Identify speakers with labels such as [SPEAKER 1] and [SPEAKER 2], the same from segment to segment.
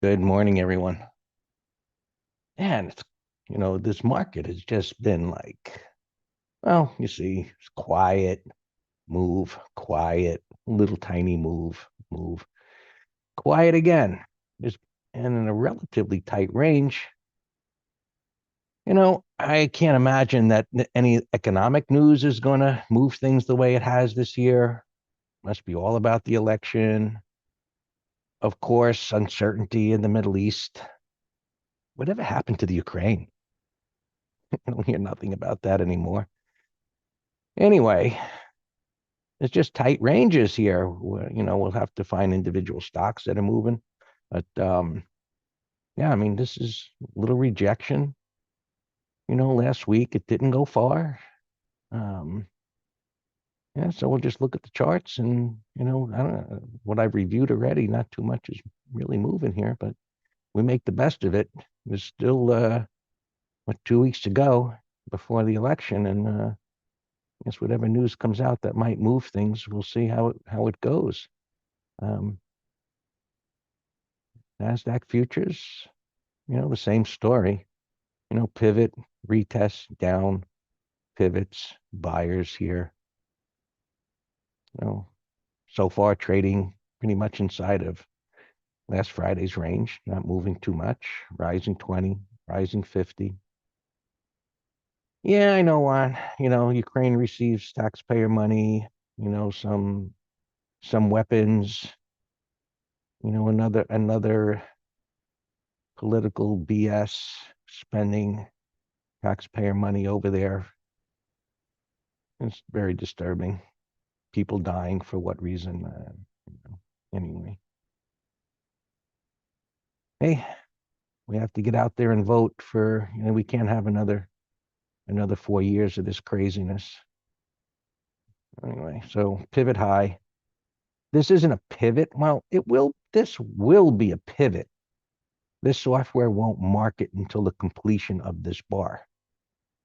[SPEAKER 1] Good morning, everyone. And this market has just been like, well, you see, it's quiet, move, quiet, little tiny move, move, quiet again. Just and in a relatively tight range. I can't imagine that any economic news is going to move things the way it has this year. Must be all about the election. Of course, uncertainty in the Middle East. Whatever happened to the Ukraine? I don't hear nothing about that anymore. Anyway, it's just tight ranges here. We'll have to find individual stocks that are moving. But yeah, I mean, this is a little rejection. Last week it didn't go far. Um, yeah, so we'll just look at the charts and, I don't know what I've reviewed already. Not too much is really moving here, but we make the best of it. There's still, 2 weeks to go before the election. And I guess whatever news comes out that might move things, we'll see how it goes. Um, NASDAQ futures, the same story. Pivot, retest, down, pivots, buyers here. So far trading pretty much inside of last Friday's range, not moving too much. Rising 20, rising 50. Yeah, I know one. Ukraine receives taxpayer money, some weapons, another political BS spending taxpayer money over there. It's very disturbing. People dying for what reason? Anyway, hey, we have to get out there and vote for. We can't have another 4 years of this craziness. Anyway, so pivot high. This isn't a pivot. Well, it will. This will be a pivot. This software won't mark it until the completion of this bar.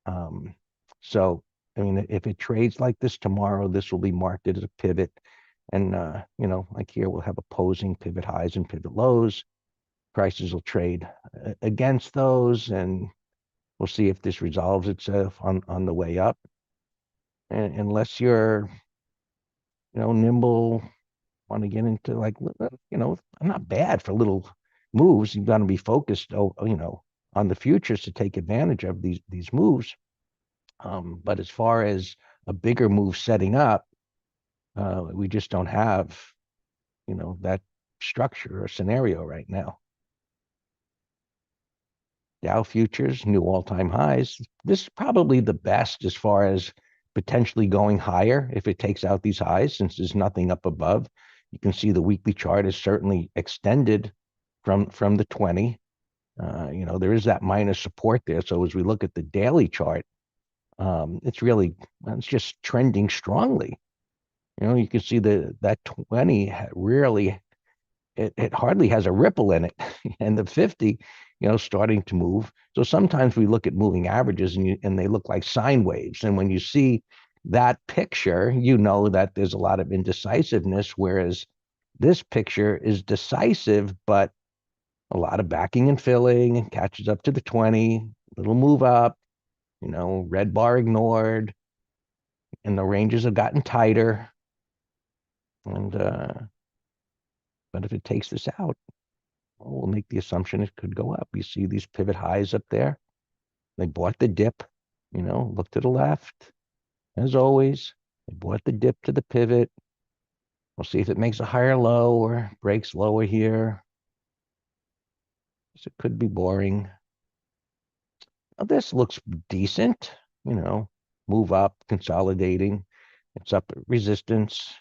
[SPEAKER 1] Um, so, I mean, if it trades like this tomorrow, this will be marked as a pivot. And, like here, we'll have opposing pivot highs and pivot lows. Prices will trade against those, and we'll see if this resolves itself on the way up. And unless you're, nimble, want to get into like, not bad for little moves. You've got to be focused, on the futures to take advantage of these moves. But as far as a bigger move setting up, we just don't have, that structure or scenario right now. Dow futures, new all-time highs. This is probably the best as far as potentially going higher if it takes out these highs, since there's nothing up above. You can see the weekly chart is certainly extended from the 20. There is that minus support there. So as we look at the daily chart, it's just trending strongly. You can see that 20 really, it hardly has a ripple in it, and the 50, starting to move. So sometimes we look at moving averages and they look like sine waves. And when you see that picture, that there's a lot of indecisiveness, whereas this picture is decisive, but a lot of backing and filling, and catches up to the 20, little move up, red bar ignored, and the ranges have gotten tighter. And but if it takes this out, we'll make the assumption it could go up. You see these pivot highs up there. They bought the dip, look to the left. As always, they bought the dip to the pivot. We'll see if it makes a higher low or breaks lower here. So it could be boring. Now, this looks decent, move up, consolidating. It's up at resistance.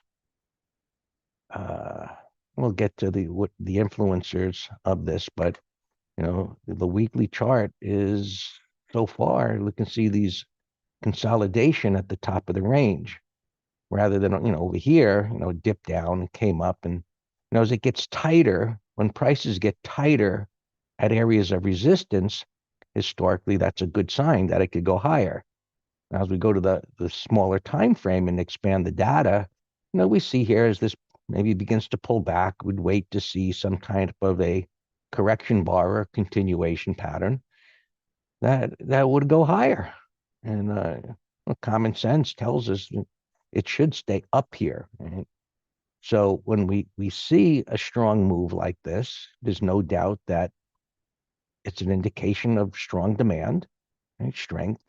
[SPEAKER 1] We'll get to the influencers of this, but the weekly chart is so far, we can see these consolidation at the top of the range rather than, over here, dip down and came up. And, as it gets tighter, when prices get tighter at areas of resistance, historically, that's a good sign that it could go higher. Now, as we go to the smaller time frame and expand the data, we see here as this maybe begins to pull back, we'd wait to see some kind of a correction bar or continuation pattern, that would go higher. And common sense tells us it should stay up here. Right? So when we see a strong move like this, there's no doubt that it's an indication of strong demand, right? Strength,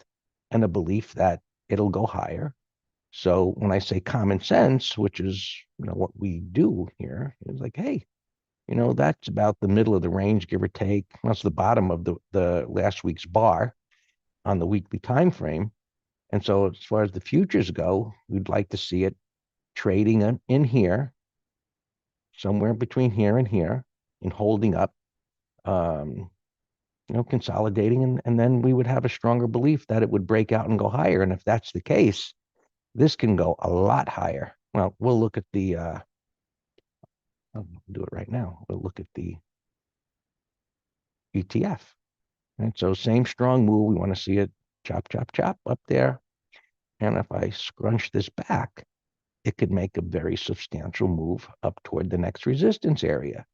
[SPEAKER 1] and a belief that it'll go higher. So when I say common sense, which is what we do here, it's like, hey, that's about the middle of the range, give or take. That's the bottom of the last week's bar on the weekly time frame. And so as far as the futures go, we'd like to see it trading in here, somewhere between here and holding up, consolidating, and then we would have a stronger belief that it would break out and go higher. And if that's the case, this can go a lot higher. Well, we'll look at I'll do it right now. We'll look at the ETF. Right? So same strong move. We want to see it chop, chop, chop up there. And if I scrunch this back, it could make a very substantial move up toward the next resistance area.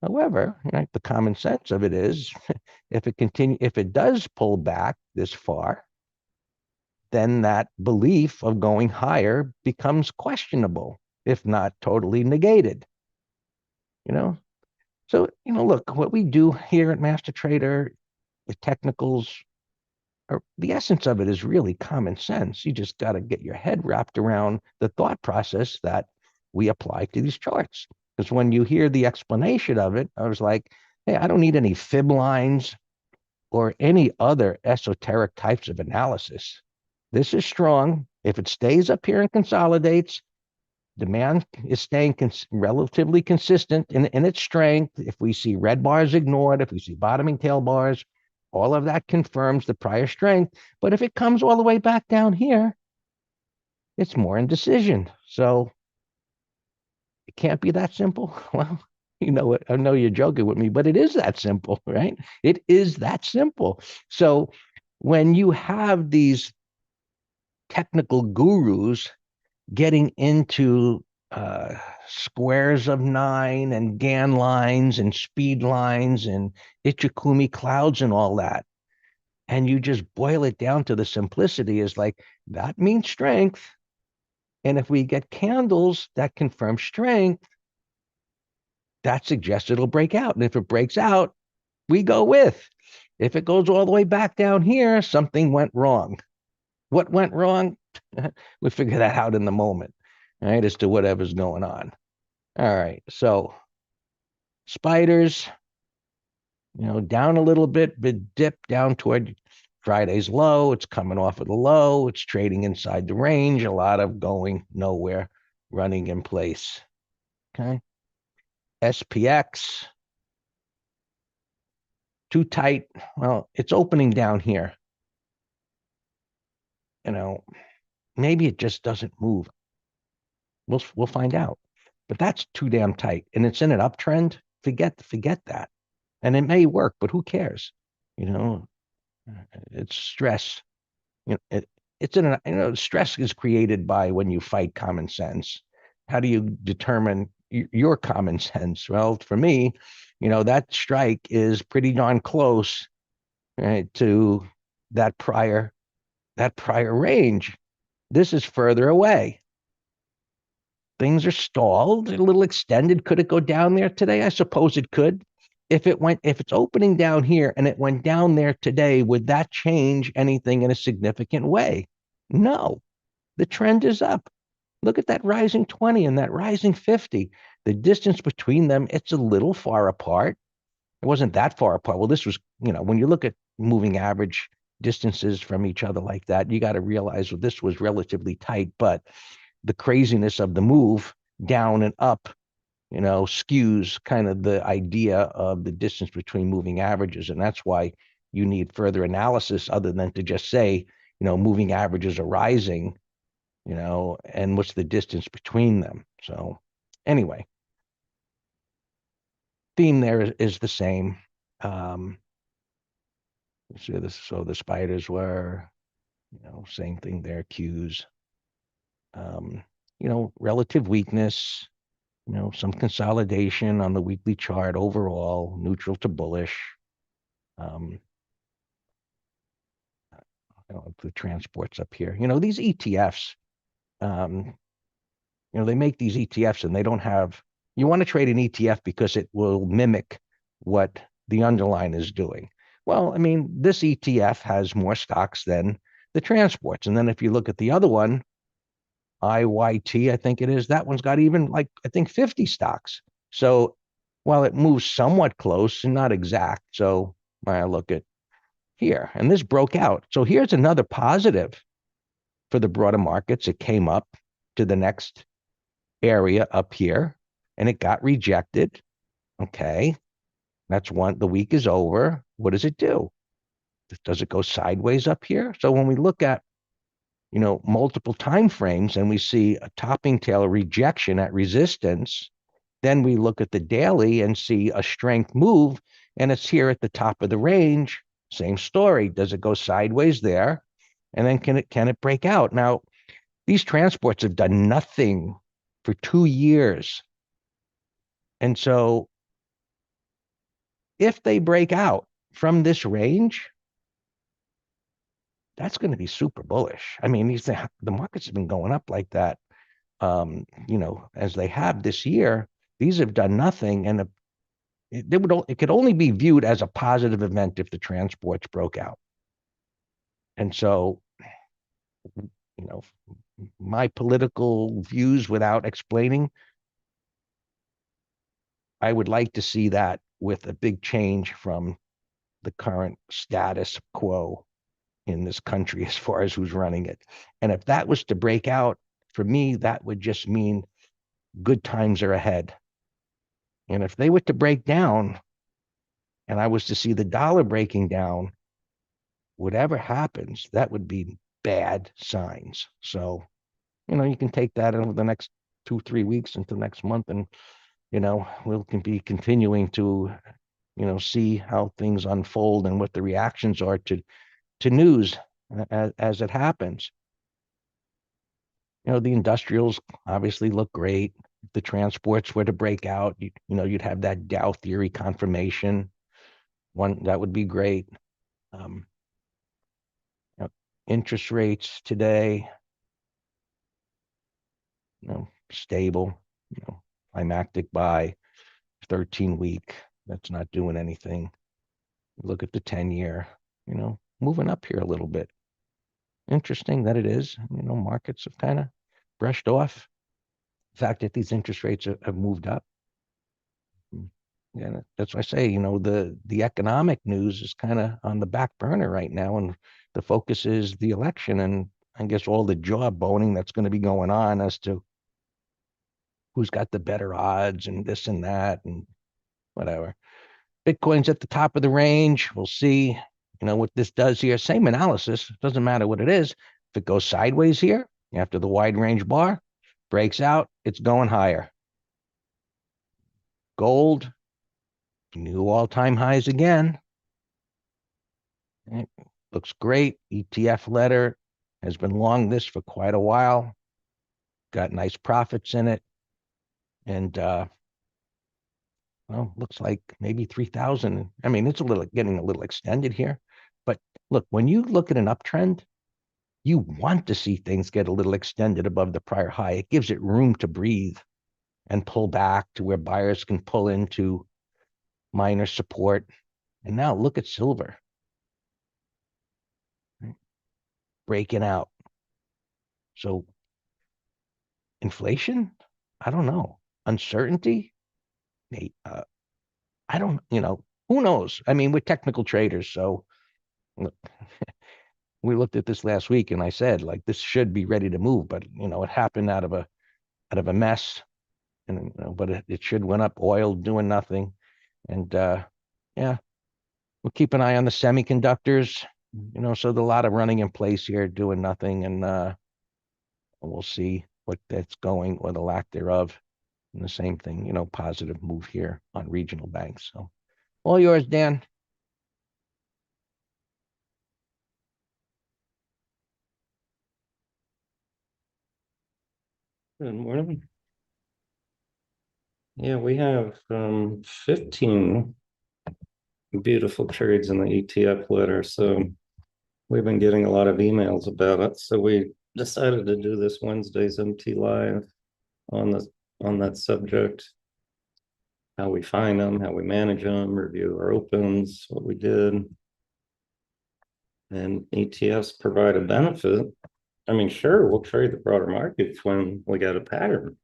[SPEAKER 1] However, right, the common sense of it is if it does pull back this far, then that belief of going higher becomes questionable, if not totally negated. So, look, what we do here at Master Trader, the technicals, the essence of it is really common sense. You just got to get your head wrapped around the thought process that we apply to these charts. Because when you hear the explanation of it, I was like, hey, I don't need any fib lines or any other esoteric types of analysis. This is strong. If it stays up here and consolidates, demand is staying relatively consistent in its strength. If we see red bars ignored, if we see bottoming tail bars, all of that confirms the prior strength. But if it comes all the way back down here, it's more indecision. So it can't be that simple. Well, what? I know you're joking with me, but it is that simple, right? It is that simple. So when you have these technical gurus getting into squares of 9 and Gann lines and speed lines and Ichikumi clouds and all that, and you just boil it down to the simplicity, is like, that means strength. And if we get candles that confirm strength, that suggests it'll break out. And if it breaks out, we go with. If it goes all the way back down here, something went wrong. What went wrong? We figure that out in the moment, right, as to whatever's going on. All right, so spiders, down a little bit, but dip down toward Friday's low. It's coming off of the low. It's trading inside the range. A lot of going nowhere, running in place. Okay. SPX, too tight. Well, it's opening down here. Maybe it just doesn't move. We'll find out. But that's too damn tight, and it's in an uptrend. Forget that. And it may work, but who cares? It's stress. It's stress is created by when you fight common sense. How do you determine your common sense? Well, for me, that strike is pretty darn close, right, to that prior range. This is further away. Things are stalled, a little extended. Could it go down there today? I suppose it could. If it's opening down here and it went down there today, would that change anything in a significant way? No. The trend is up. Look at that rising 20 and that rising 50. The distance between them, it's a little far apart. It wasn't that far apart. Well, this was, when you look at moving average distances from each other like that, you got to realize, well, this was relatively tight, but the craziness of the move down and up, skews kind of the idea of the distance between moving averages. And that's why you need further analysis other than to just say, moving averages are rising, and what's the distance between them. So anyway, theme there is the same. So the spiders were, same thing there, cues. Relative weakness, Some consolidation on the weekly chart overall, neutral to bullish. Um, the transports up here. These ETFs, um, they make these ETFs and they don't have, you want to trade an ETF because it will mimic what the underlying is doing. Well, I mean, this ETF has more stocks than the transports. And then if you look at the other one, IYT, I think it is, that one's got even like, I think 50 stocks. So while it moves somewhat close and not exact, so I look at here, and this broke out. So here's another positive for the broader markets. It came up to the next area up here and it got rejected. Okay. That's one. The week is over. What does it do? Does it go sideways up here? So when we look at, multiple time frames and we see a topping tail rejection at resistance, then we look at the daily and see a strength move and it's here at the top of the range. Same story. Does it go sideways there? And then can it break out? Now, these transports have done nothing for 2 years. And so if they break out from this range, that's going to be super bullish. I mean, the markets have been going up like that, as they have this year. These have done nothing, and it could only be viewed as a positive event if the transports broke out. And so, you know, my political views without explaining, I would like to see that with a big change from the current status quo in this country as far as who's running it. And if that was to break out, for me, that would just mean good times are ahead. And if they were to break down and I was to see the dollar breaking down, whatever happens, that would be bad signs. So, you can take that over the next 2, 3 weeks into next month and, we'll can be continuing to, see how things unfold and what the reactions are to news as it happens. The industrials obviously look great. If the transports were to break out, you'd have that Dow theory confirmation. One that would be great. Um, Interest rates today, stable. Climactic buy, 13-week. That's not doing anything. Look at the 10-year. Moving up here a little bit. Interesting that it is. Markets have kind of brushed off the fact that these interest rates have moved up. Yeah, that's why I say, the economic news is kind of on the back burner right now, and the focus is the election, and I guess all the jaw boning that's going to be going on as to who's got the better odds and this and that and whatever. Bitcoin's at the top of the range. We'll see, what this does here. Same analysis. Doesn't matter what it is. If it goes sideways here after the wide range bar breaks out, it's going higher. Gold, new all-time highs again. It looks great. ETF letter has been long this for quite a while. Got nice profits in it. And well, looks like maybe 3,000. I mean, it's getting a little extended here. But look, when you look at an uptrend, you want to see things get a little extended above the prior high. It gives it room to breathe and pull back to where buyers can pull into minor support. And now look at silver, right? Breaking out. So inflation, I don't know. Uncertainty, I don't, who knows? I mean, we're technical traders, so look, we looked at this last week, and I said, like, this should be ready to move, but it happened out of a mess, and but it should went up. Oil doing nothing, and yeah, we'll keep an eye on the semiconductors. So there's a lot of running in place here, doing nothing, and we'll see what that's going or the lack thereof. And the same thing, positive move here on regional banks. So all yours, Dan.
[SPEAKER 2] Good morning. Yeah, we have 15 beautiful trades in the ETF letter. So we've been getting a lot of emails about it. So we decided to do this Wednesday's MT Live on the on that subject, how we find them, how we manage them, review our opens, what we did. And ETFs provide a benefit. I mean, sure, we'll trade the broader markets when we got a pattern.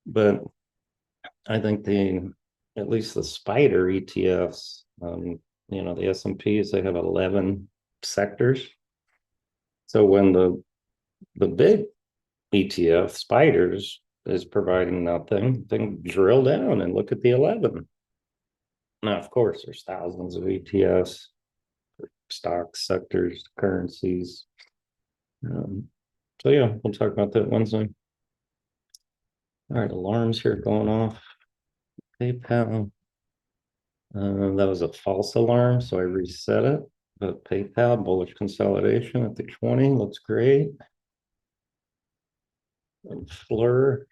[SPEAKER 2] But I think at least the spider ETFs, the S&Ps, they have 11 sectors. So when the big ETF spiders is providing nothing, then drill down and look at the 11. Now, of course, there's thousands of ETFs, stocks, sectors, currencies. So yeah, we'll talk about that Wednesday. All right, alarms here going off. PayPal. That was a false alarm, so I reset it. But PayPal bullish consolidation at the 20 looks great. And Fleur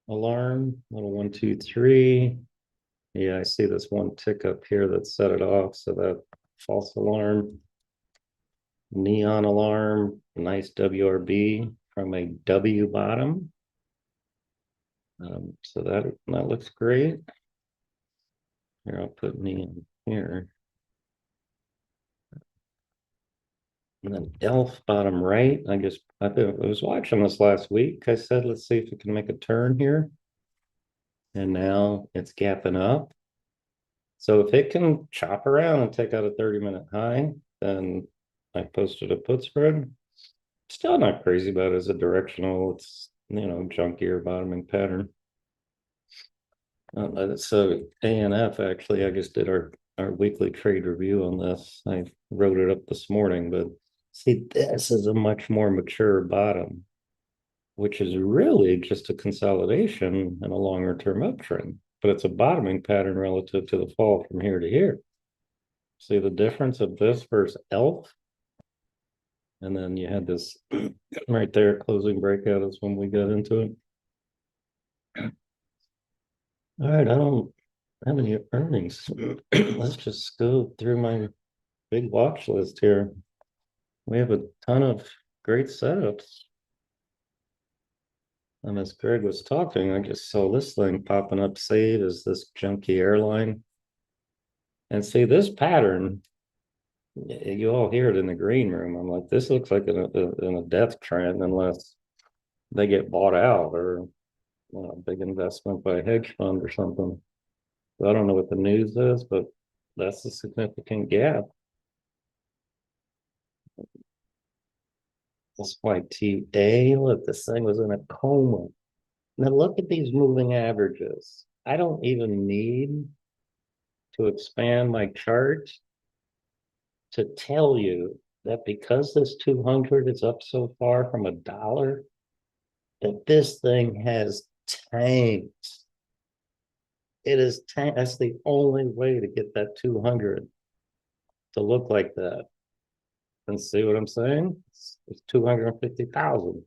[SPEAKER 2] alarm, little 1, 2, 3. Yeah, I see this one tick up here that set it off. So that false alarm, neon alarm, nice WRB from a W bottom. So that looks great. Here, I'll put neon here. And then ELF bottom right. I was watching this last week. I said, let's see if it can make a turn here. And now it's gapping up. So if it can chop around and take out a 30-minute high, then I posted a put spread. Still not crazy about it as a directional. It's, junkier bottoming pattern. So ANF, actually, I just did our weekly trade review on this. I wrote it up this morning, but see, this is a much more mature bottom, which is really just a consolidation and a longer term uptrend, but it's a bottoming pattern relative to the fall from here to here. See the difference of this versus ELF? And then you had this right there, closing breakout is when we got into it. All right, I don't have any earnings. Let's just go through my big watch list here. We have a ton of great setups. And as Greg was talking, I just saw this thing popping up. Save is this junky airline. And see this pattern, you all hear it in the green room. I'm like, this looks like in a death trend unless they get bought out or a big investment by a hedge fund or something. So I don't know what the news is, but that's a significant gap. SYTA, look, this thing was in a coma. Now look at these moving averages. I don't even need to expand my chart to tell you that because this 200 is up so far from $1, that this thing has tanked. It is tanked. That's the only way to get that 200 to look like that. And see what I'm saying? It's 250,000.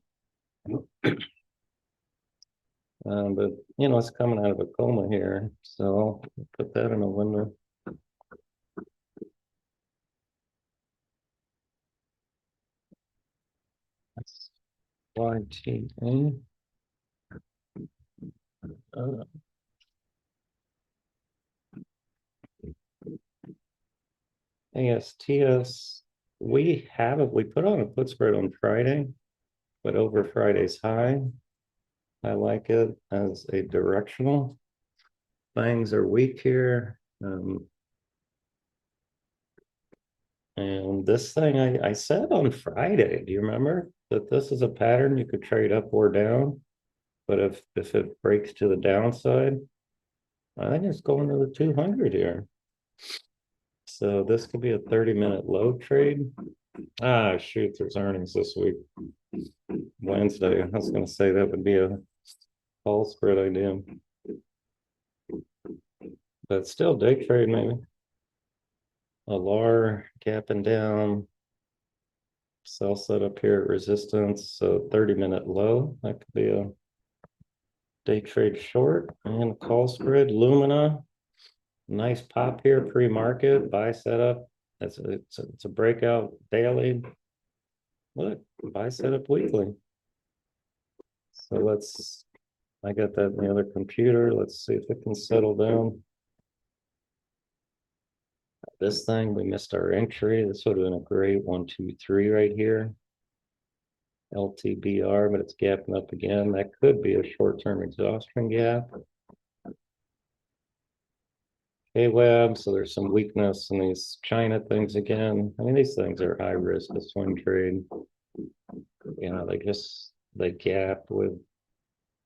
[SPEAKER 2] But it's coming out of a coma here, so I'll put that in a window. That's YTA. ASTS. We put on a put spread on Friday, but over Friday's high. I like it as a directional. Things are weak here. And this thing I said on Friday, do you remember that this is a pattern you could trade up or down? But if it breaks to the downside, I think it's going to the 200 here. So this could be a 30-minute low trade. Ah, shoot, there's earnings this week. Wednesday. I was going to say that would be a call spread idea. But still, day trade maybe. LR gapping down. Sell set up here at resistance. So 30-minute low. That could be a day trade short and a call spread. Lumina, nice pop here pre-market, buy setup. It's a breakout daily. Look, buy setup weekly. So I got that in the other computer. Let's see if it can settle down. This thing, we missed our entry. This would have been a great 1, 2, 3 right here. LTBR, but it's gapping up again. That could be a short-term exhaustion gap. K-Web, so there's some weakness in these China things again. I mean, these things are high risk to swing trade. You know, they gap with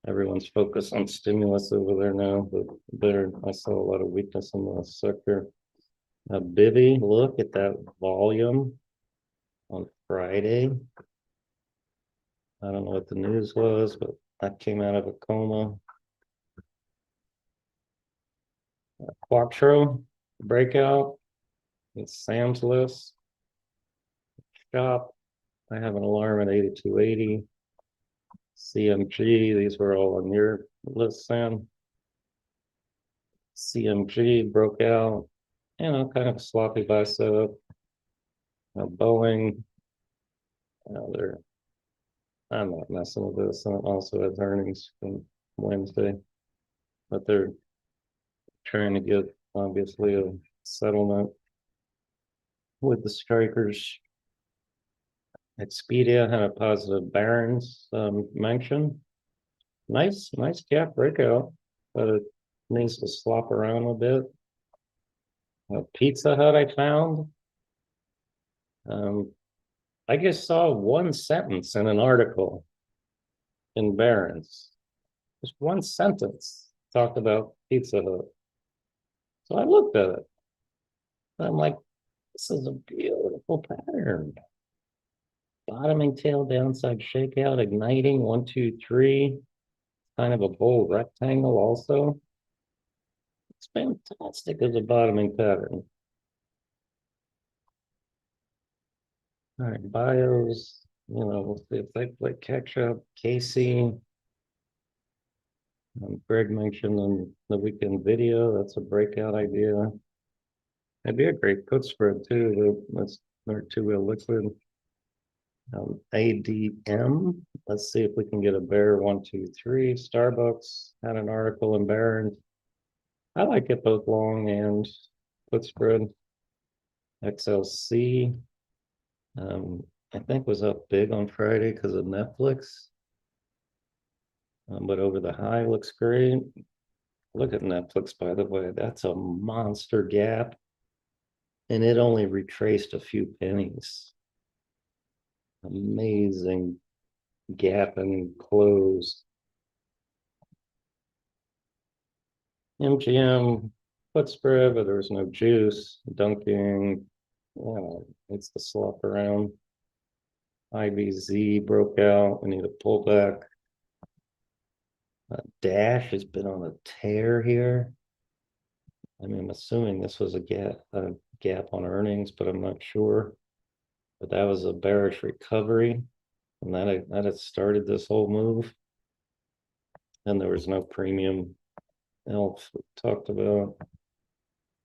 [SPEAKER 2] everyone's focus on stimulus over there now, but I saw a lot of weakness in the sector. Bivy, look at that volume on Friday. I don't know what the news was, but that came out of a coma. Quattro breakout. It's Sam's list. Shop. I have an alarm at 8280. CMG. These were all on your list, Sam. CMG broke out. You know, kind of a sloppy buy setup. Boeing. I'm not messing with this. And it also has earnings from Wednesday, but they're trying to get obviously a settlement with the strikers. Expedia had a positive Barron's mention. Nice gap breakout, but it needs to slop around a bit. Pizza Hut I found. I just saw one sentence in an article in Barron's. Just one sentence talked about Pizza Hut. So I looked at it. And I'm like, this is a beautiful pattern. Bottoming tail downside shakeout, igniting 1, 2, 3. Kind of a bull rectangle also. It's fantastic as a bottoming pattern. All right, bios, you know, we'll see if they play catch up. Casey, Greg mentioned in the weekend video, that's a breakout idea. That'd be a great put spread too. That's their two-wheel liquid. ADM, let's see if we can get a bear 1, 2, 3. Starbucks had an article in Barron's. I like it both long and put spread. XLC, I think was up big on Friday because of Netflix. But over the high looks great. Look at Netflix, by the way. That's a monster gap. And it only retraced a few pennies. Amazing gap and close. MGM put spread, but there was no juice. Dunking, it's the slop around. IBZ broke out. We need a pullback. Dash has been on a tear here. I mean, I'm assuming this was a gap on earnings, but I'm not sure. But that was a bearish recovery, and that had started this whole move. And there was no premium. ELF we talked about.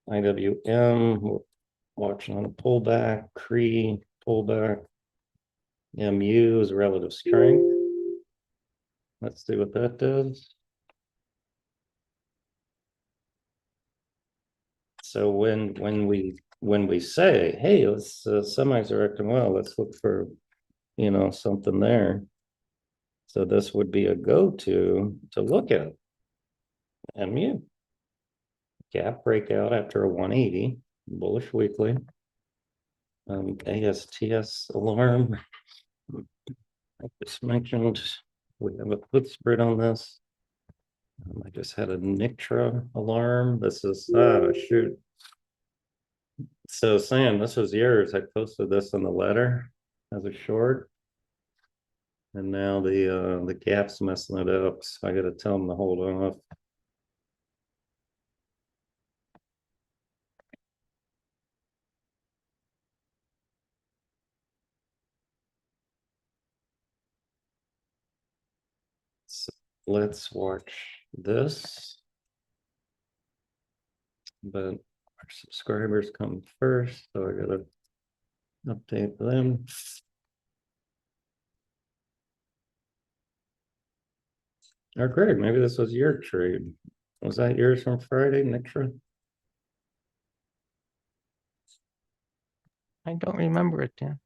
[SPEAKER 2] IWM, we're watching on a pullback. CRE pullback. MU is relative strength. Let's see what that does. So when we say, hey, let's semis are acting well, let's look for something there. So this would be a go-to to look at. MU gap breakout after a 180, bullish weekly. ASTS alarm. I just mentioned we have a put spread on this. I just had a Nictra alarm. This is shoot. So Sam, this was yours. I posted this in the letter as a short. And now the gap's messing it up. So I gotta tell them to hold off. let's watch this. But our subscribers come first, so I gotta update them. Or Greg, maybe this was your trade. Was that yours from Friday, Nitra?
[SPEAKER 1] I don't remember it, Dan.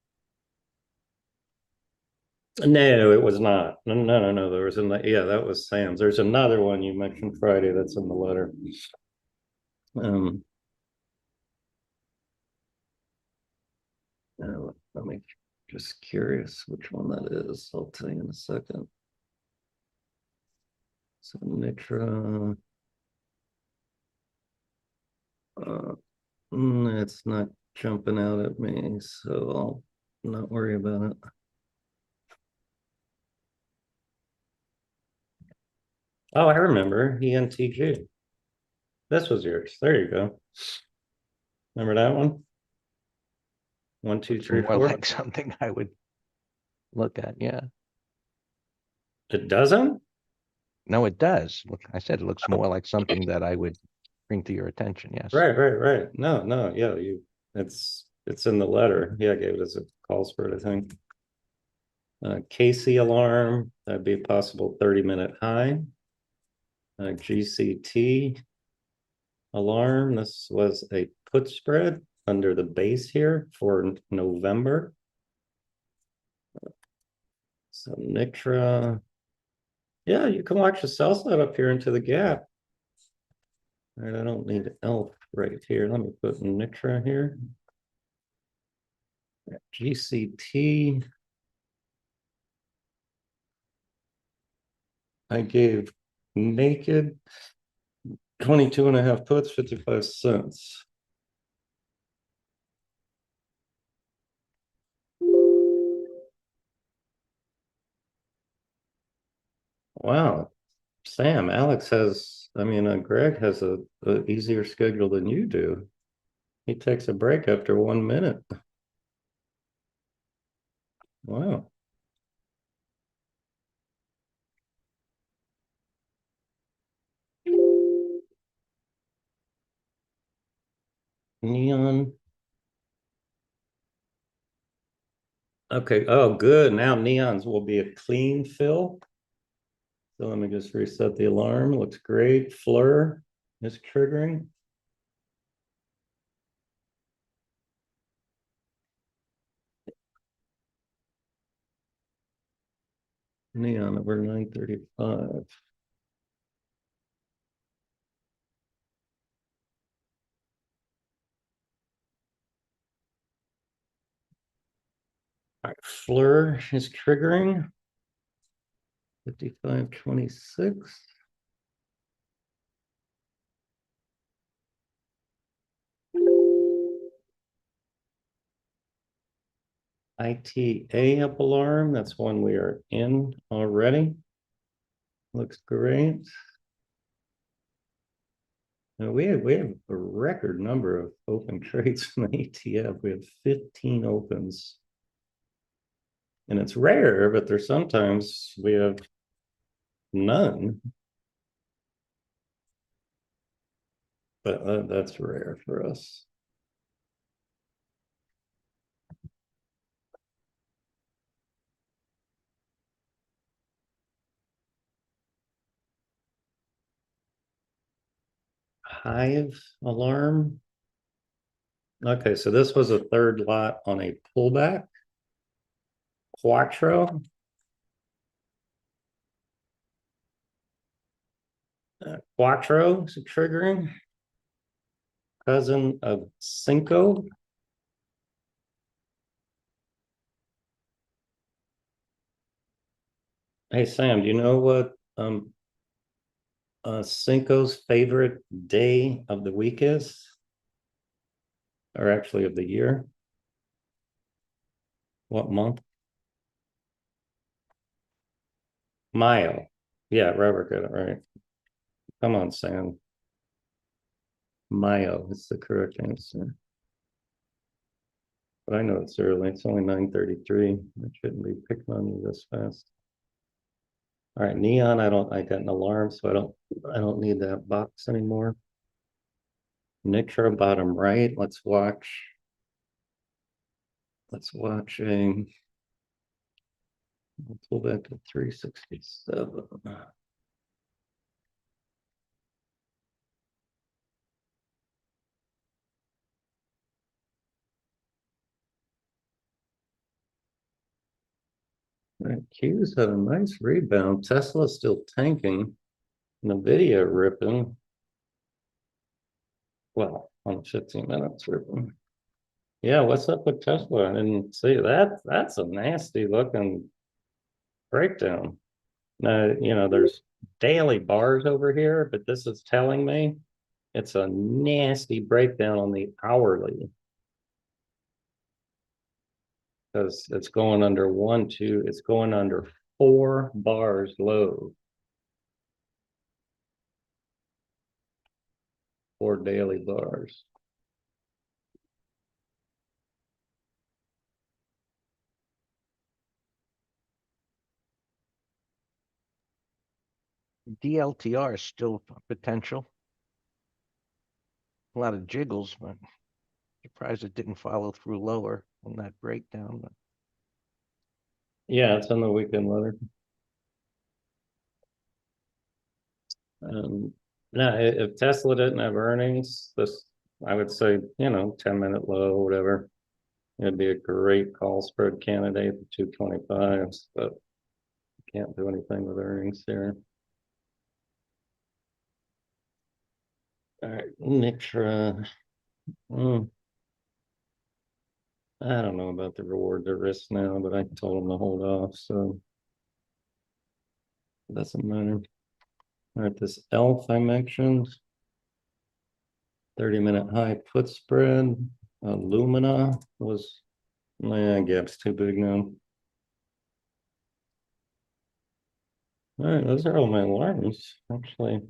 [SPEAKER 2] No, it was not. No. There was yeah, that was Sam's. There's another one you mentioned Friday that's in the letter. Um, let me just curious which one that is. I'll tell you in a second. So Nitra, it's not jumping out at me, so I'll not worry about it. Oh, I remember ENTG. This was yours. There you go. Remember that one? 1, 2, 3,
[SPEAKER 1] More
[SPEAKER 2] 4.
[SPEAKER 1] like something I would look at. Yeah.
[SPEAKER 2] It doesn't?
[SPEAKER 1] No, it does. Look, I said it looks more like something that I would bring to your attention. Yes.
[SPEAKER 2] Right. No. Yeah, it's in the letter. Yeah, I gave it as a call spread, I think. Casey alarm, that'd be a possible 30-minute high. GCT alarm, this was a put spread under the base here for November. So Nitra, yeah, you can watch the sell side up here into the gap. All right, I don't need ELF right here. Let me put Nitra here. GCT. I gave naked 22.5 puts, 55 cents. Wow. Sam, Alex has, Greg has a easier schedule than you do. He takes a break after 1 minute. Wow. Neon. Okay. Oh, good. Now neons will be a clean fill. So let me just reset the alarm. Looks great. Fleur is triggering. Neon over 935. All right, Fleur is triggering. 55.26. ITA up alarm. That's one we are in already. Looks great. Now we have a record number of open trades in the ETF. We have 15 opens. And it's rare, but there's sometimes we have none. But that's rare for us. Hive alarm. Okay, so this was a third lot on a pullback. Quattro. Quattro is triggering. Cousin of Cinco. Hey Sam, do you know what Cinco's favorite day of the week is? Or actually of the year? What month? Mayo. Yeah, Robert got it right. Come on, Sam. Mayo is the correct answer. But I know it's early. It's only 9:33. I shouldn't be picking on you this fast. All right, neon, I got an alarm, so I don't need that box anymore. Nitro bottom right. Let's watch we'll pull back to 367. All right, Q's had a nice rebound. Tesla's still tanking. Nvidia ripping. Well, on 15 minutes ripping. Yeah, what's up with Tesla? I didn't see that. That's a nasty looking breakdown. Now, there's daily bars over here, but this is telling me it's a nasty breakdown on the hourly because it's going under it's going under 4 bars low, 4 daily bars.
[SPEAKER 1] DLTR is still potential. A lot of jiggles, but surprised it didn't follow through lower on that breakdown. But
[SPEAKER 2] Yeah, it's on the weekend letter. Now, if Tesla didn't have earnings, I would say, 10-minute low, whatever. It'd be a great call spread candidate for 225s, but can't do anything with earnings here. All right, Nitra. I don't know about the reward to risk now, but I told them to hold off, so it doesn't matter. All right, this ELF I mentioned, 30-minute high put spread. Lumina was, gap's too big now. All right, those are all my alarms. Actually,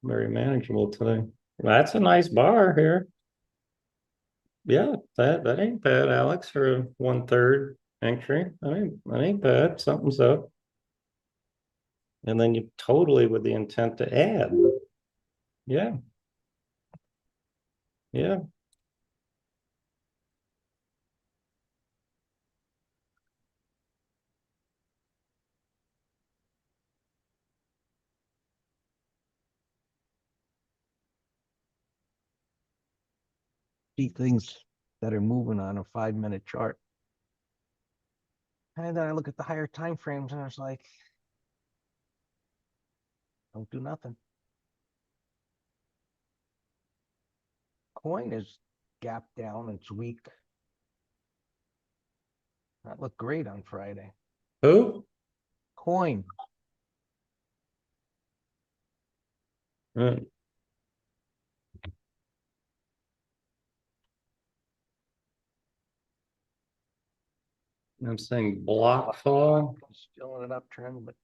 [SPEAKER 2] very manageable today. That's a nice bar here. Yeah, that ain't bad, Alex, for a 1/3 entry. That ain't bad. Something's up. And then you totally with the intent to add. Yeah, yeah.
[SPEAKER 1] see things that are moving on a 5-minute chart. And then I look at the higher time frames and it's like, don't do nothing. Coin is gapped down. It's weak. That looked great on Friday.
[SPEAKER 2] Who?
[SPEAKER 1] Coin.
[SPEAKER 2] Uh, I'm saying block fall.
[SPEAKER 1] Still in an uptrend, but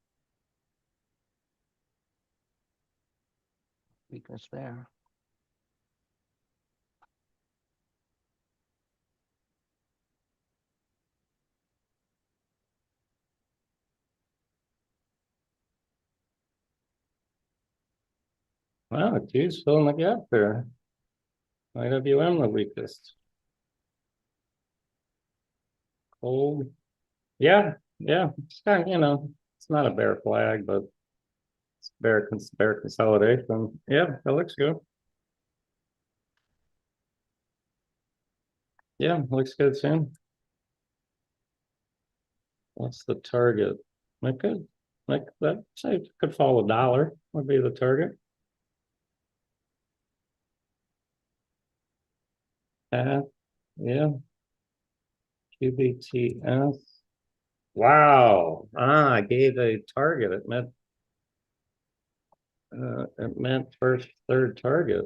[SPEAKER 1] weakness there.
[SPEAKER 2] Wow, Q's filling the gap there. IWM the weakest. Cold. Yeah, yeah. It's kind of, it's not a bear flag, but it's bear consolidation. Yeah, that looks good. Yeah, looks good soon. What's the target? That could, like that, say it could fall $1 would be the target. Yeah. QBTS. Wow. I gave a target. It meant first, third target.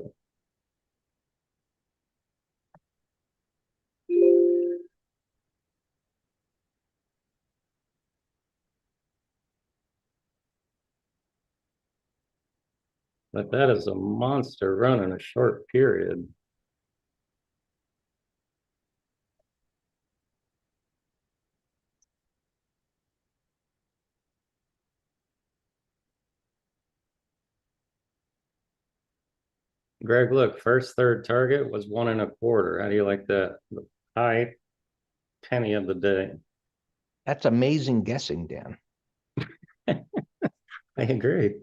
[SPEAKER 2] But that is a monster run in a short period. Greg, look, first third target was 1.25. How do you like that? The high penny of the day.
[SPEAKER 1] That's amazing guessing, Dan.
[SPEAKER 2] I agree.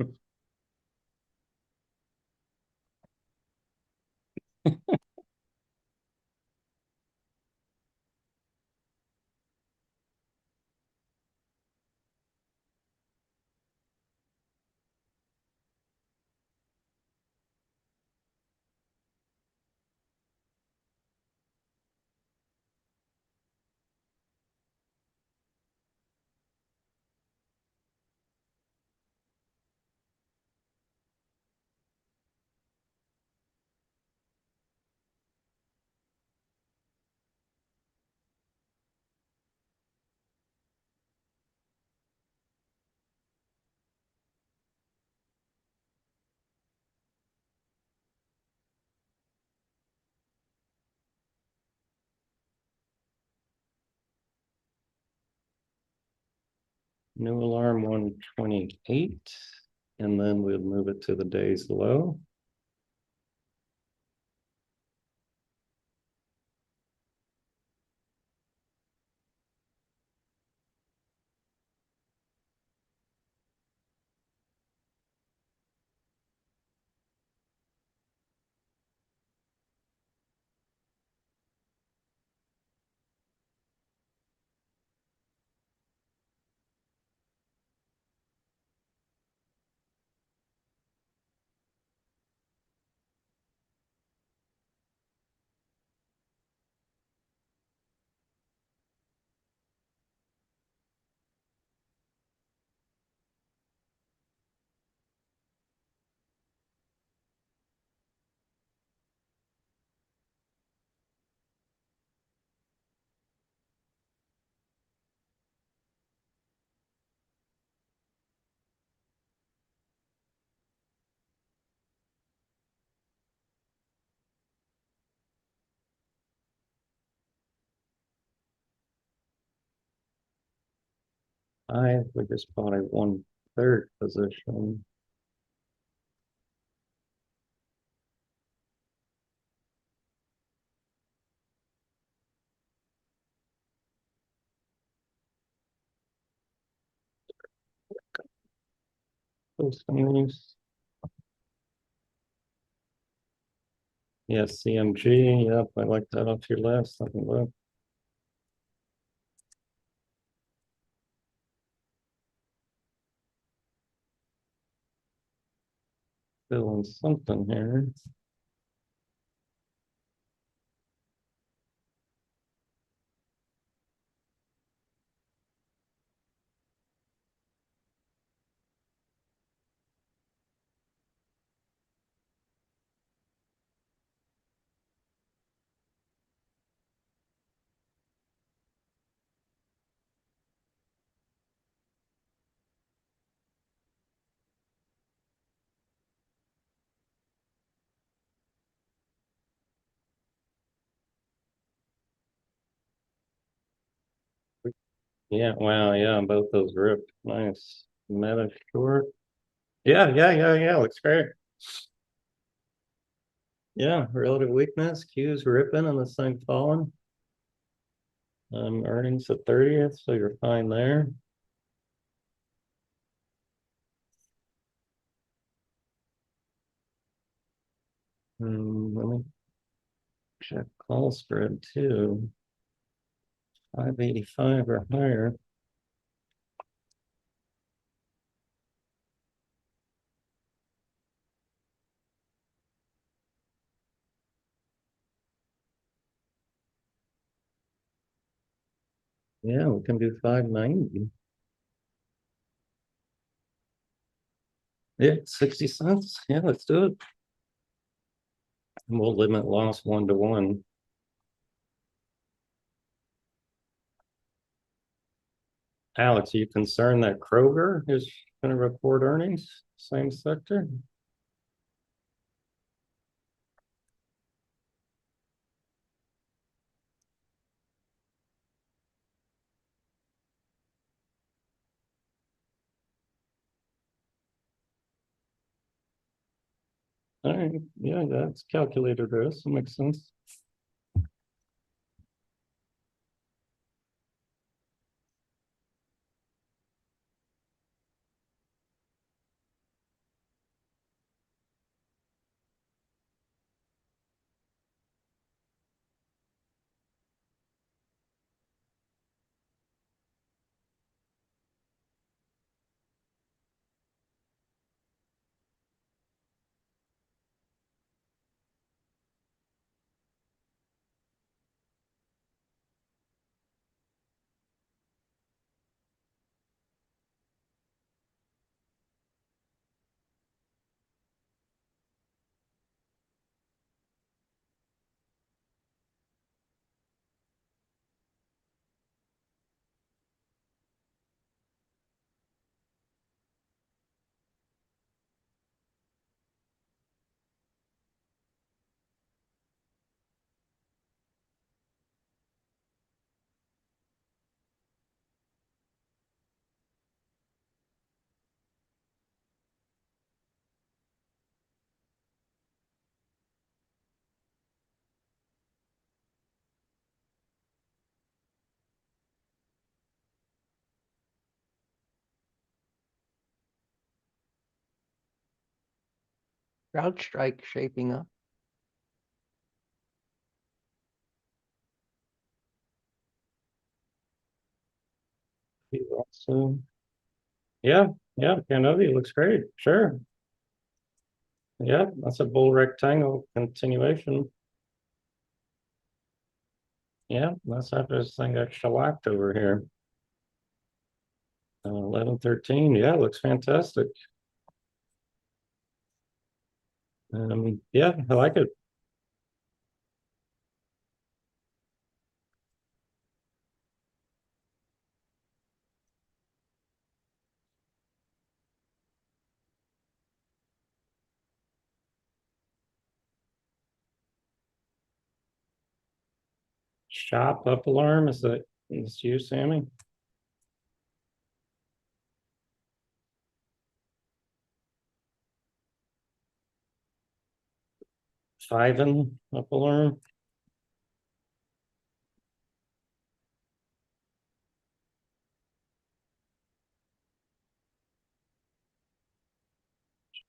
[SPEAKER 2] New alarm 128. And then we'll move it to the day's low. We just bought a 1/3 position. Those things. Yes, CMG. Yep, I like that off your list. Something about feeling something here. Yeah, wow, yeah, both those ripped. Nice. Meta short. Yeah. Looks great. Yeah, relative weakness. Q's ripping and this thing falling. Earnings at 30th, so you're fine there. Let me check call spread too. 585 or higher. Yeah, we can do 590. Yeah, 60 cents. Yeah, let's do it. And we'll limit loss 1-to-1. Alex, are you concerned that Kroger is going to report earnings? Same sector? All right, yeah, that's calculated risk. That makes sense.
[SPEAKER 1] CrowdStrike shaping up.
[SPEAKER 2] So, yeah, yeah, Canovi looks great. Sure. Yeah, that's a bull rectangle continuation. Yeah, that's after this thing got shellacked over here. 11-13. Yeah, looks fantastic. Yeah, I like it. Shop up alarm. Is you, Sammy? Five and up alarm.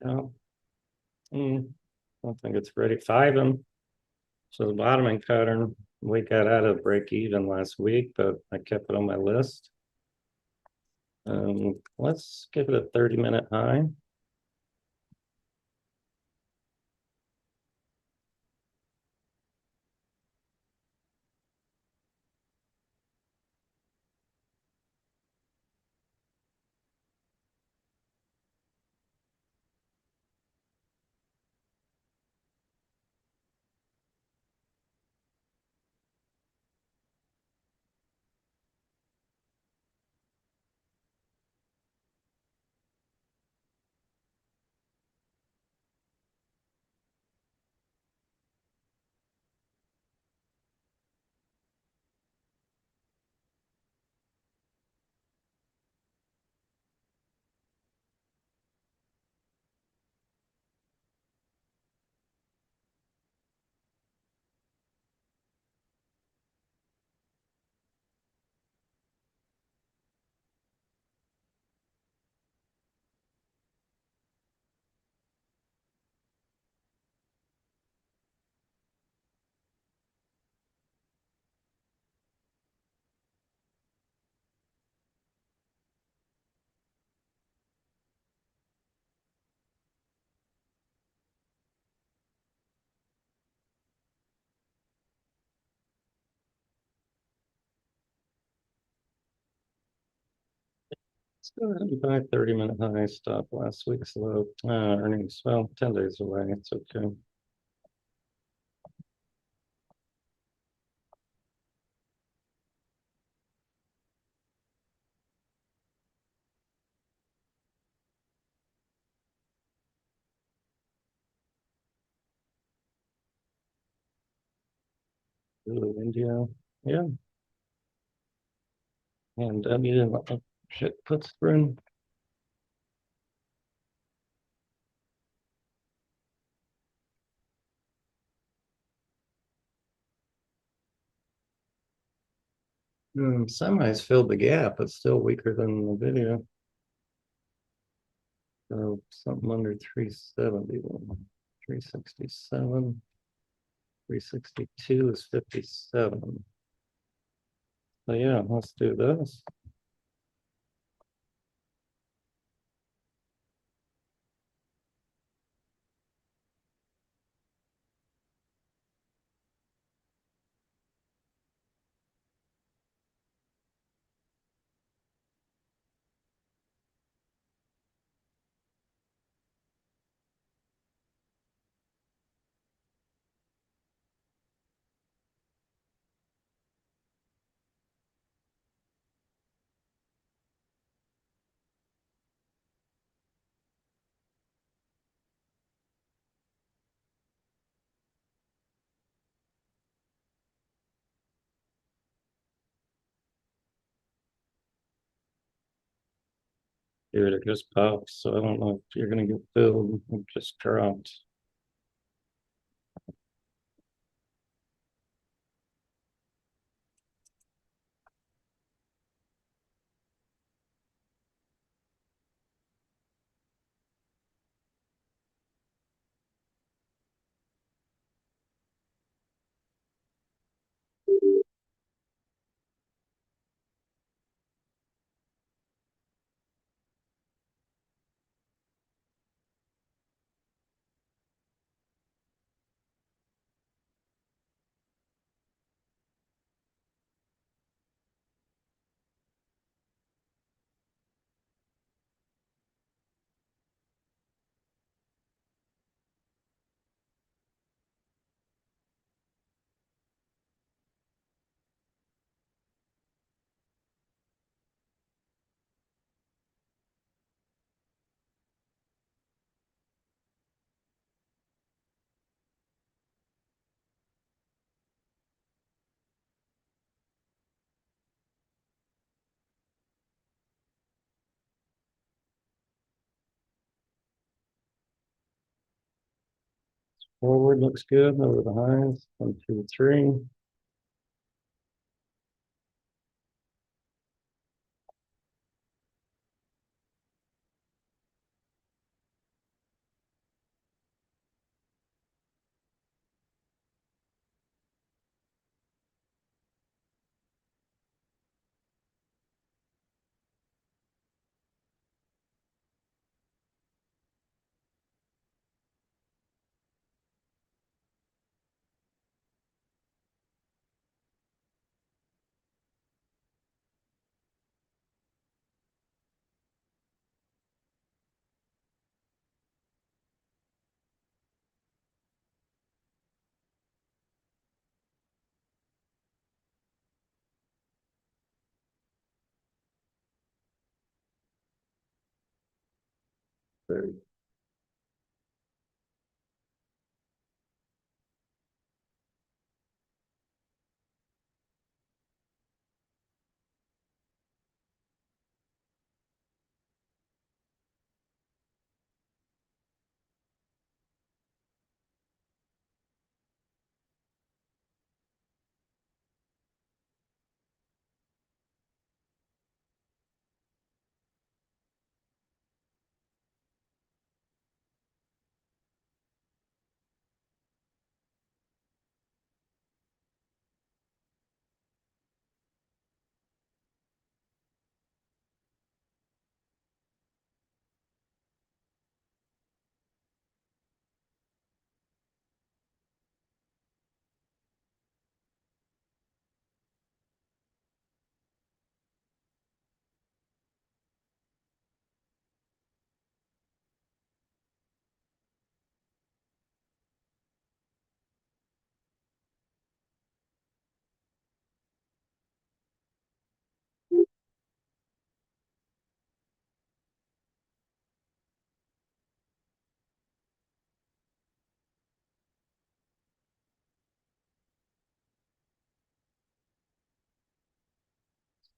[SPEAKER 2] Yeah. I don't think it's ready. Five and so the bottoming pattern. We got out of break even last week, but I kept it on my list. Let's give it a 30-minute high. Let's go ahead and buy 30-minute high stop last week's low earnings. Well, 10 days away. It's okay. Ooh, India. Yeah. And W shit puts through. Semis filled the gap, but still weaker than the video. So something under 370, 367, 362 is 57. So yeah, let's do this. Here it just pops, so I don't know if you're gonna get filled. It just dropped. Forward looks good over the highs. 1, 2, 3.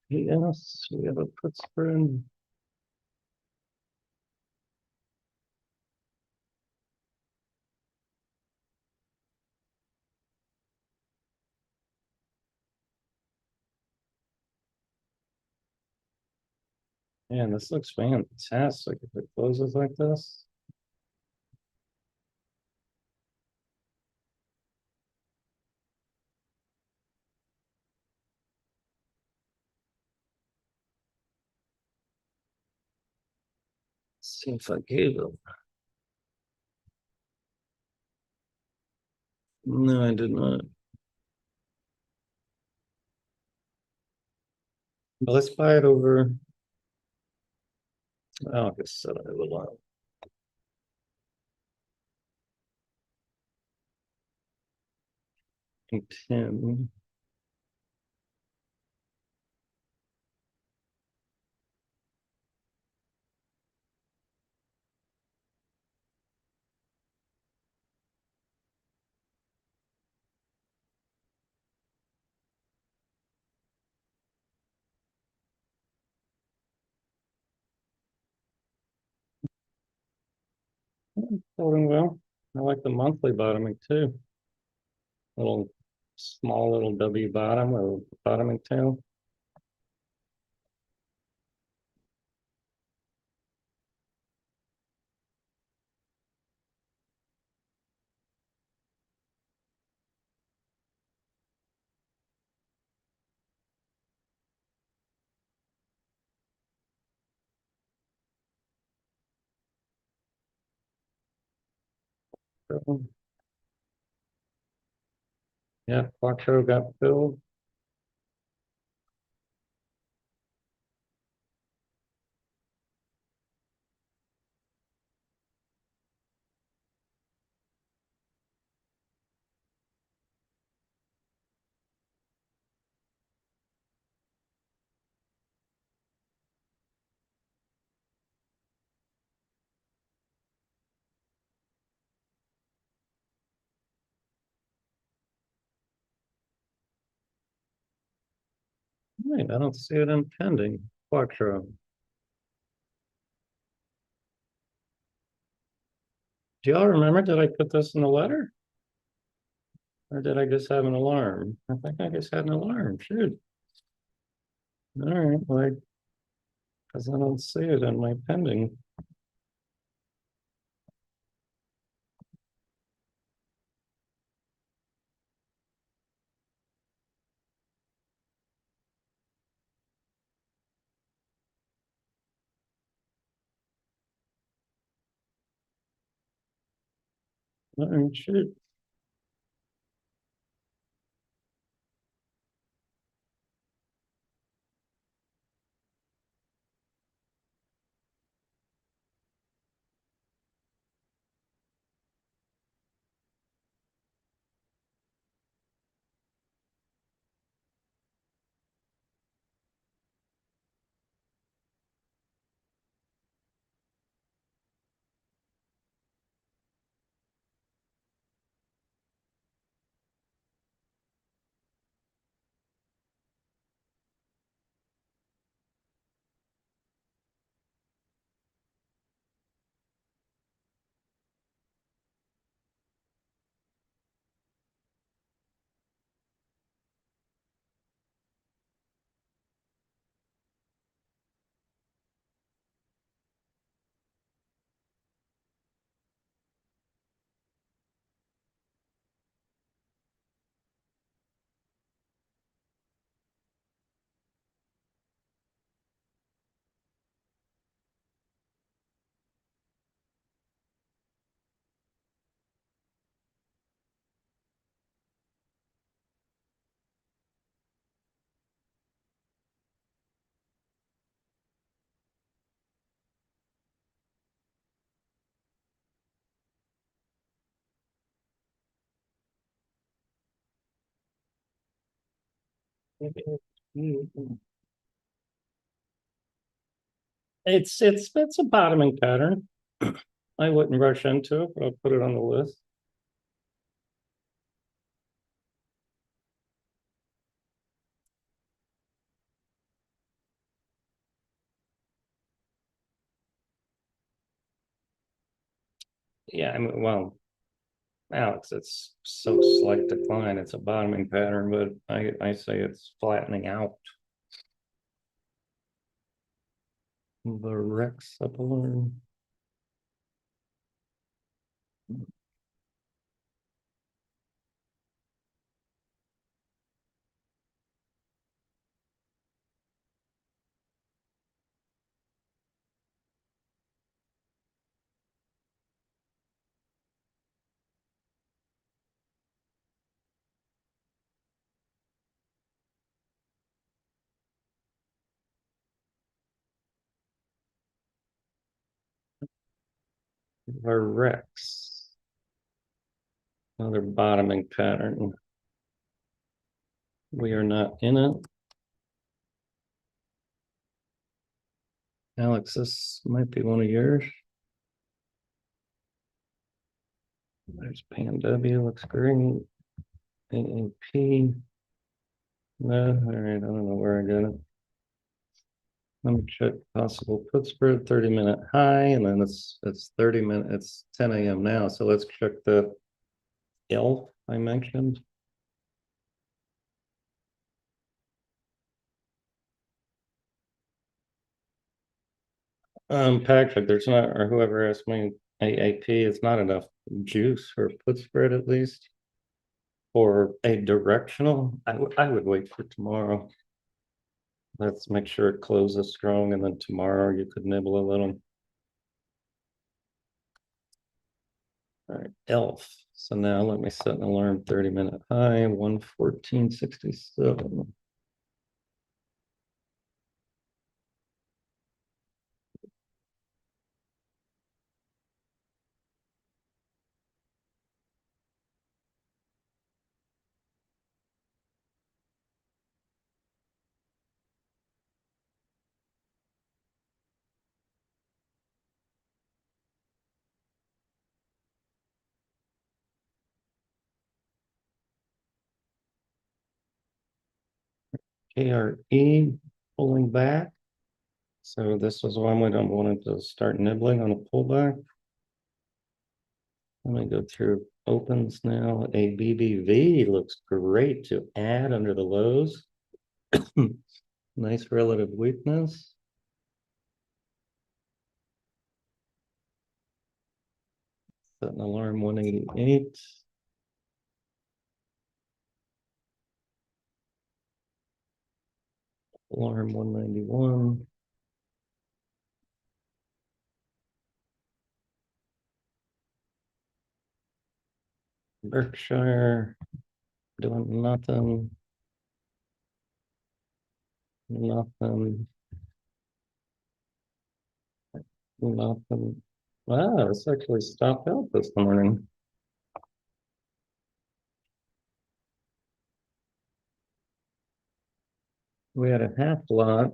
[SPEAKER 2] Yes, we have a put spread. Man, this looks fantastic if it closes like this. Let's see if I gave it. No, I did not. But let's buy it over. I'll just set it a little. 10. Holding well. I like the monthly bottoming too. Little small little W bottom or bottoming tail. So, yeah, Quattro got filled. Wait, I don't see it in pending. Quattro. Do y'all remember? Did I put this in the letter? Or did I just have an alarm? I think I just had an alarm. Shoot. All right, like, because I don't see it in my pending. All right, shoot. It's a bottoming pattern. I wouldn't rush into it, but I'll put it on the list. Yeah, I mean, well, Alex, it's so slight decline. It's a bottoming pattern, but I say it's flattening out. The Rex up alarm. The Rex. Another bottoming pattern. We are not in it. Alex, this might be one of yours. There's Pan W, looks great. AAP. No, all right, I don't know where I got it. Let me check possible put spread 30-minute high, and then it's 30 minutes, it's 10 a.m. now. So let's check the L I mentioned. Patrick, there's not, or whoever asked me, AAP, it's not enough juice for put spread at least. Or a directional, I would wait for tomorrow. Let's make sure it closes strong, and then tomorrow you could nibble a little. All right, ELF. So now let me set an alarm 30-minute high, 114.67. KRE pulling back. So this was one we don't want to start nibbling on a pullback. Let me go through opens now. A BBV looks great to add under the lows. Nice relative weakness. Set an alarm 188. Alarm 191. Berkshire doing nothing. Nothing. Nothing. Wow, it's actually stopped out this morning. We had a half lot.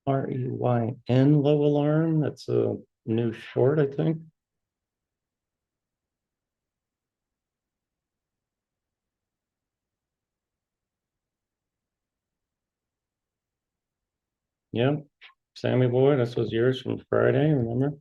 [SPEAKER 2] REYN low alarm. That's a new short, I think. Yeah. Sammy boy, this was yours from Friday, remember?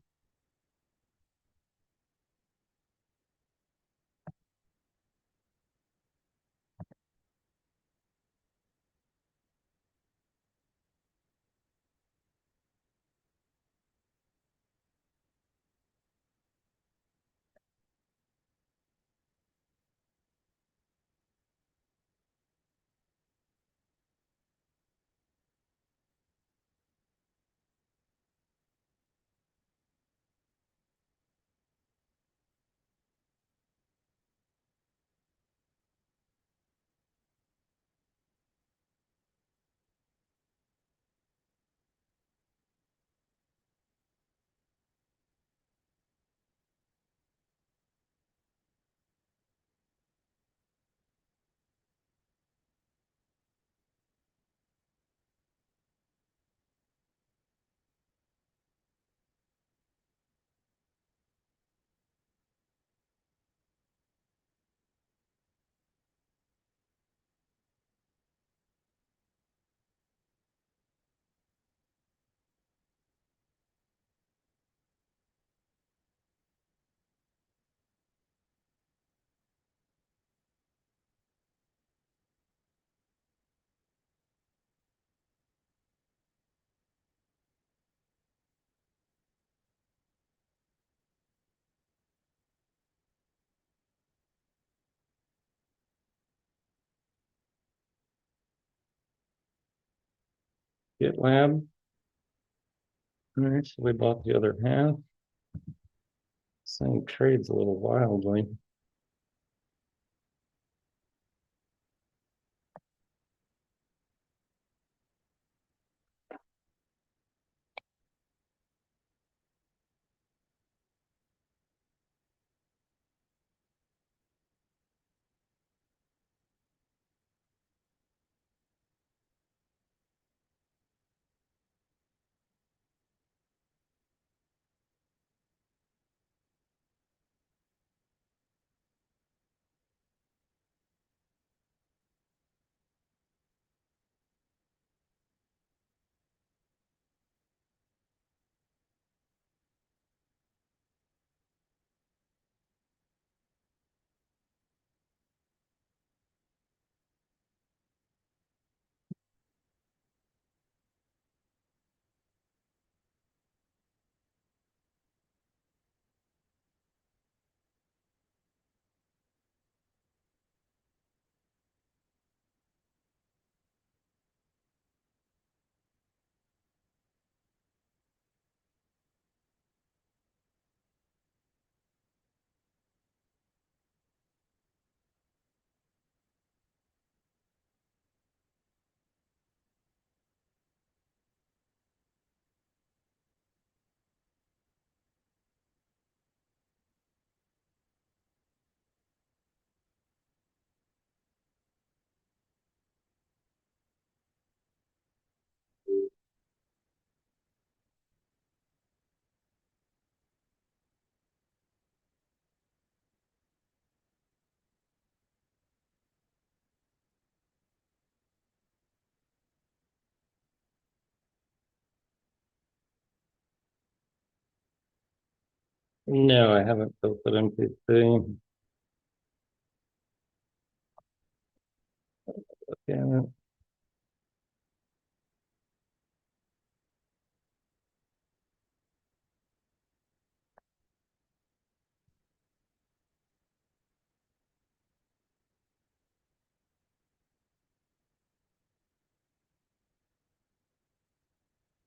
[SPEAKER 2] GitLab. All right, so we bought the other half. Same trades a little wildly. No, I haven't built it MPC. Yeah,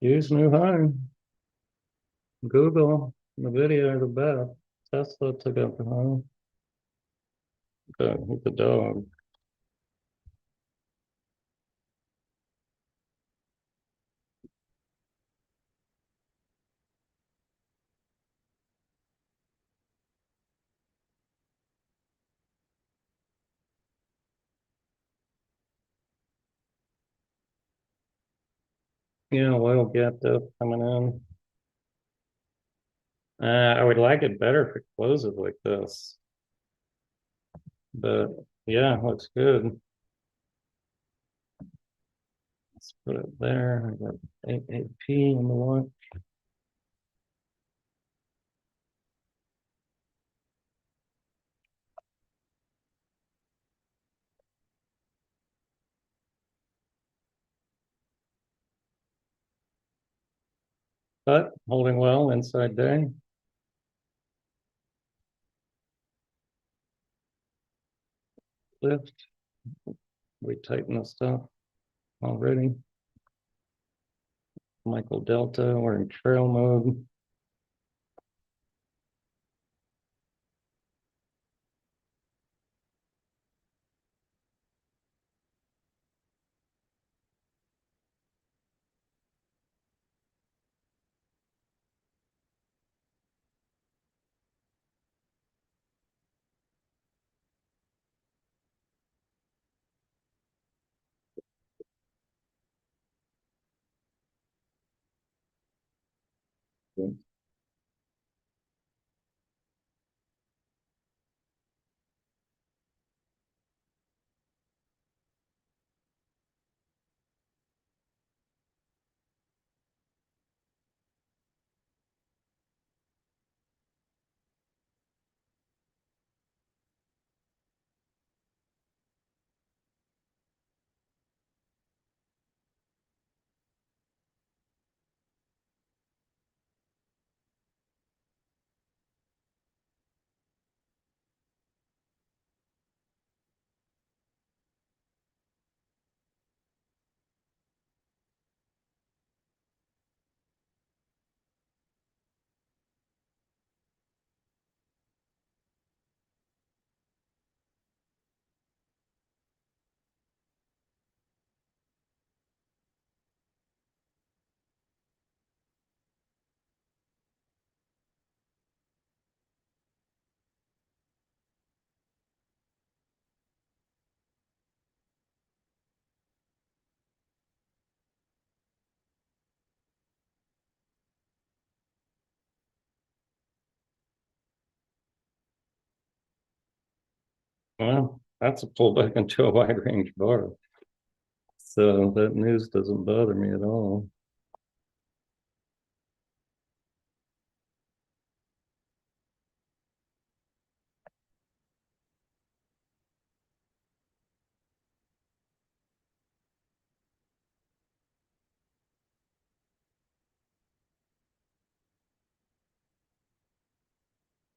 [SPEAKER 2] use new home. Google, NVIDIA are the best. Tesla took out the home. With the dog. Yeah, oil gap up coming in. I would like it better if it closes like this. But yeah, looks good. Let's put it there. I got 88p on the one. But holding well inside day. Lift. We tighten the stuff already. Michael Delta, we're in trail mode. Well, that's a pullback into a wide range bar. So that news doesn't bother me at all.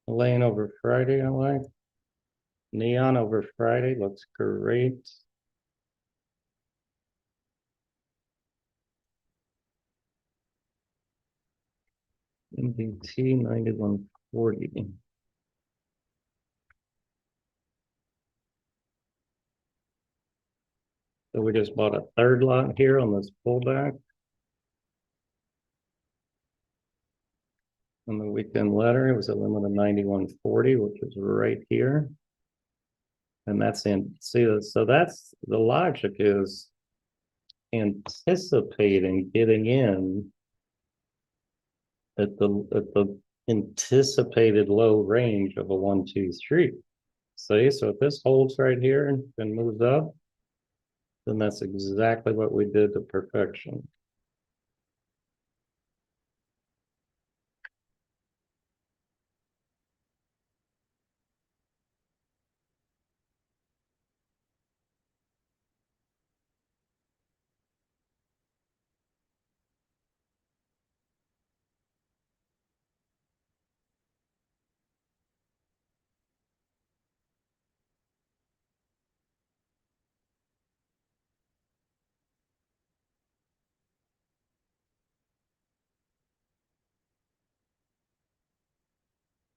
[SPEAKER 2] Lane over Friday, I like. Neon over Friday looks great. MDT 9140. So we just bought a third lot here on this pullback. On the weekend letter, it was a limit of 9140, which is right here. And that's in, see, so that's the logic is anticipating getting in at the anticipated low range of a 1, 2, 3. See, so if this holds right here and moves up, then that's exactly what we did to perfection.